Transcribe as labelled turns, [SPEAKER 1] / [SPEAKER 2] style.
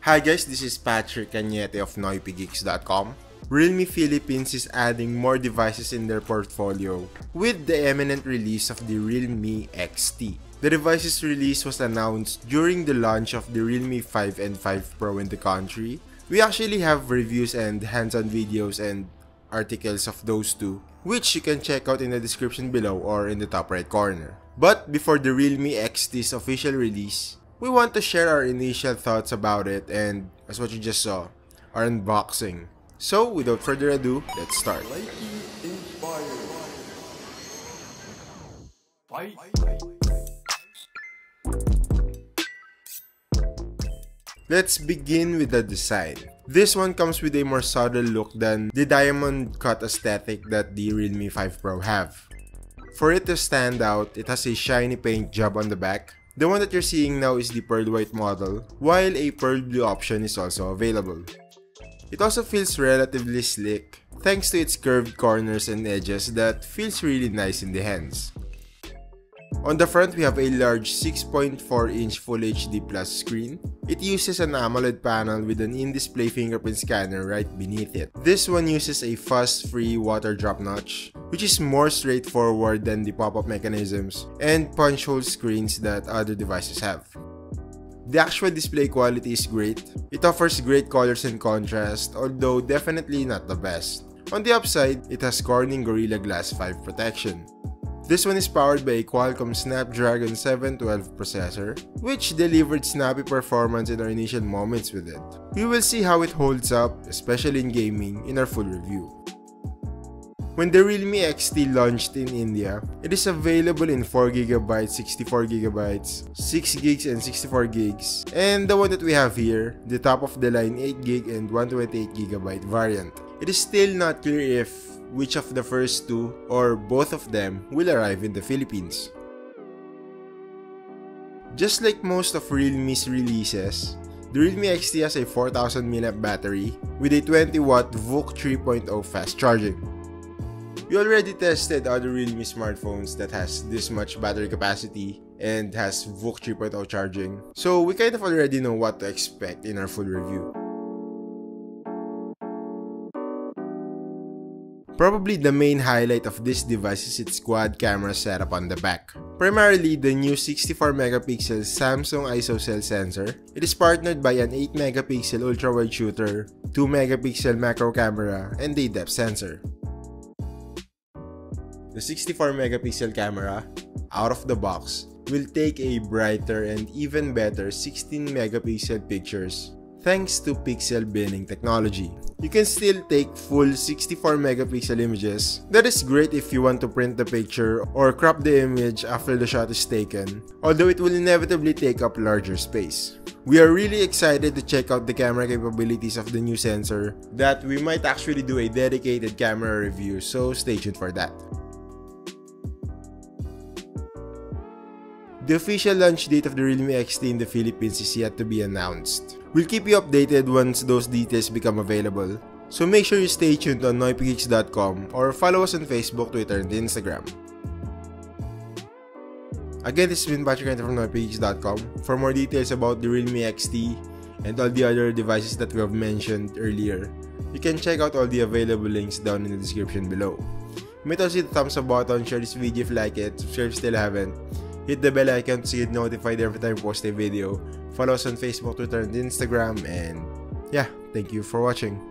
[SPEAKER 1] Hi guys, this is Patrick Cañete of NoipyGeeks.com. Realme Philippines is adding more devices in their portfolio with the imminent release of the Realme XT. The device's release was announced during the launch of the Realme 5 and 5 Pro in the country. We actually have reviews and hands-on videos and articles of those two, which you can check out in the description below or in the top right corner. But before the Realme XT's official release, we want to share our initial thoughts about it, and as what you just saw, our unboxing. So without further ado, let's start. Let's begin with the design. This one comes with a more subtle look than the diamond cut aesthetic that the Realme 5 Pro have. For it to stand out, it has a shiny paint job on the back. The one that you're seeing now is the pearl white model, while a pearl blue option is also available. It also feels relatively slick, thanks to its curved corners and edges that feels really nice in the hands. On the front, we have a large 6.4-inch Full HD Plus screen. It uses an AMOLED panel with an in-display fingerprint scanner right beneath it. This one uses a fuss-free water drop notch, which is more straightforward than the pop-up mechanisms and punch-hole screens that other devices have. The actual display quality is great. It offers great colors and contrast, although definitely not the best. On the upside, it has Corning Gorilla Glass 5 protection. This one is powered by a Qualcomm Snapdragon 712 processor, which delivered snappy performance in our initial moments with it. We will see how it holds up, especially in gaming, in our full review. When the Realme XT launched in India, it is available in 4GB, 64GB, 6GB and 64GB, and the one that we have here, the top of the line 8GB and 128GB variant. It is still not clear if which of the first two or both of them will arrive in the Philippines. Just like most of Realme's releases, the Realme XT has a 4000 mAh battery with a 20W VOOC 3.0 fast charging. We already tested other Realme smartphones that has this much battery capacity and has VOOC 3.0 charging, so we kind of already know what to expect in our full review. Probably the main highlight of this device is its quad camera setup on the back. Primarily the new 64MP Samsung ISOCELL sensor. It is partnered by an 8MP ultra-wide shooter, 2MP macro camera, and a depth sensor. The 64MP camera, out of the box, will take a brighter and even better 16MP pictures thanks to pixel binning technology. You can still take full 64MP images. That is great if you want to print the picture or crop the image after the shot is taken, although it will inevitably take up larger space. We are really excited to check out the camera capabilities of the new sensor that we might actually do a dedicated camera review, so stay tuned for that. The official launch date of the Realme XT in the Philippines is yet to be announced. We'll keep you updated once those details become available, so make sure you stay tuned on NoipyGeeks.com or follow us on Facebook, Twitter, and Instagram. Again, this has been Patrick from NoipyGeeks.com. For more details about the Realme XT and all the other devices that we have mentioned earlier, you can check out all the available links down in the description below. You might also hit the thumbs up button, share this video if you like it, subscribe if you still haven't, hit the bell icon to get notified every time we post a video. Follow us on Facebook, Twitter, and Instagram, and yeah, thank you for watching.